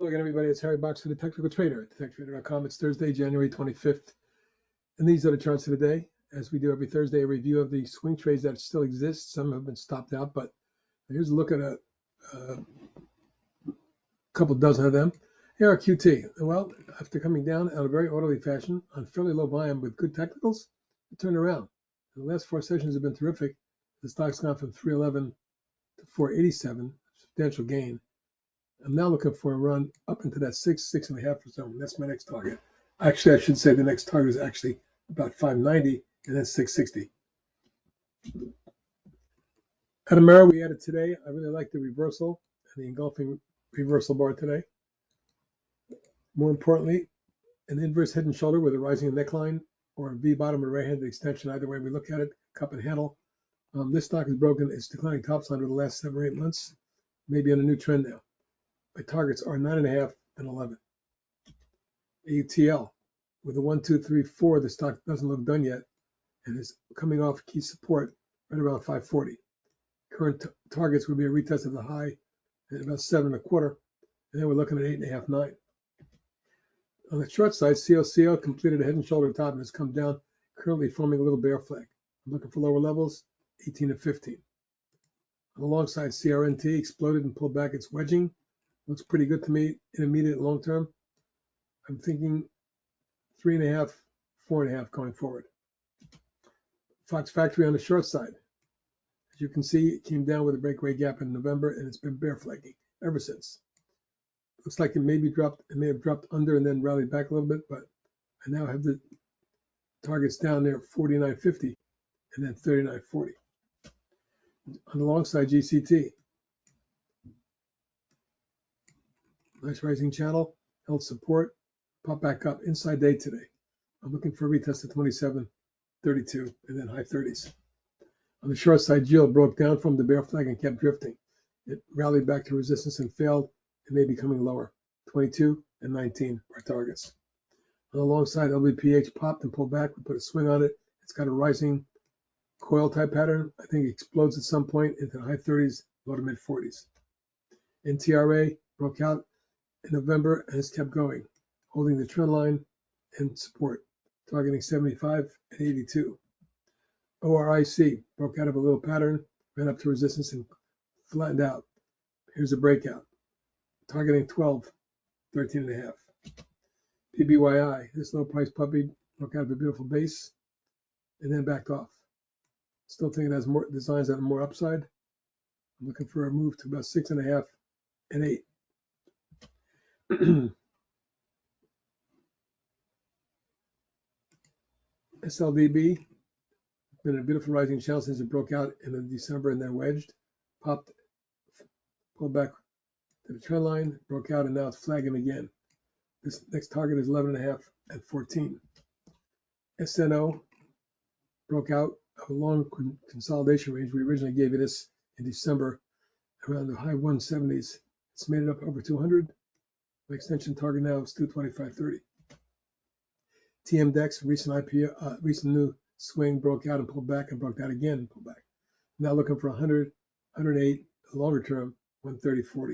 Hello again, everybody. It's Harry Box for the Technical Trader at TechTrader.com. It's Thursday, January 25th. And these are the charts of the day. As we do every Thursday, a review of the swing trades that still exist. Some have been stopped out, but here's a look at a couple dozen of them. ARQT. Well, after coming down in a very orderly fashion on fairly low volume with good technicals, it turned around. And the last four sessions have been terrific. The stock's gone from 311 to 487, substantial gain. I'm now looking for a run up into that 6.5 zone. That's my next target. Actually, I should say the next target is actually about 590 and then 660. Atomera, we added today. I really like the reversal and the engulfing reversal bar today. More importantly, an inverse head and shoulder with a rising neckline or a V bottom or right-handed extension. Either way we look at it, cup and handle. This stock is broken. It's declining topsline over the last 7 or 8 months. Maybe on a new trend now. My targets are 9.5 and 11. AUTL with a 1, 2, 3, 4. The stock doesn't look done yet and is coming off key support right around 540. Current targets would be a retest of the high at about 7.25, and then we're looking at 8.5, 9. On the short side, COCO completed a head and shoulder top and has come down, currently forming a little bear flag. I'm looking for lower levels, 18 and 15. On the long side, CRNT exploded and pulled back its wedging. Looks pretty good to me in immediate and long term. I'm thinking 3.5, 4.5 going forward. Fox Factory on the short side. As you can see, it came down with a breakaway gap in November and it's been bear flagging ever since. Looks like it may have dropped under and then rallied back a little bit, but I now have the targets down there 49.50 and then 39.40. On the long side, GCT. Nice rising channel, held support, popped back up inside day today. I'm looking for a retest of 27.32 and then high 30s. On the short side, GL broke down from the bear flag and kept drifting. It rallied back to resistance and failed and may be coming lower. 22 and 19 are targets. On the long side, LBPH popped and pulled back. We put a swing on it. It's got a rising coil type pattern. I think it explodes at some point into the high 30s, low to mid 40s. NTRA broke out in November and has kept going, holding the trend line and support, targeting 75 and 82. ORIC broke out of a little pattern, ran up to resistance and flattened out. Here's a breakout, targeting 12, 13.5. PBYI, this low price puppy, broke out of a beautiful base and then backed off. Still think it has more designs that are more upside. I'm looking for a move to about 6.5 and 8. SLDB, been a beautiful rising channel since it broke out in December and then wedged, popped, pulled back to the trend line, broke out, and now it's flagging again. This next target is 11.5 and 14. SNO broke out of a long consolidation range. We originally gave you this in December around the high 170s. It's made it up over 200. My extension target now is 225.30. TMDX, recent new swing, broke out and pulled back and broke out again and pulled back. Now looking for 100, 108, longer term, 130.40.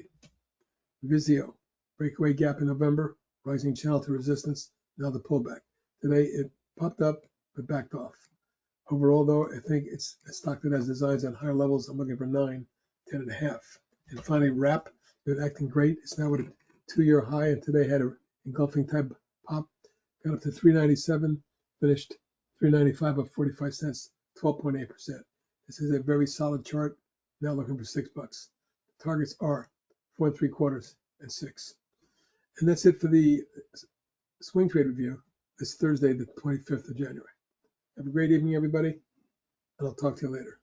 VZIO, breakaway gap in November, rising channel to resistance, now the pullback. Today it popped up but backed off. Overall though, I think it's a stock that has designs on higher levels. I'm looking for 9, 10.5. And finally, WRAP, been acting great. It's now with a 2-year high and today had an engulfing type pop. Got up to 397, finished 395 up 45 cents, 12.8%. This is a very solid chart. Now looking for $6. Targets are 4 3/4 and 6. And that's it for the swing trade review this Thursday, the 25th of January. Have a great evening, everybody, and I'll talk to you later.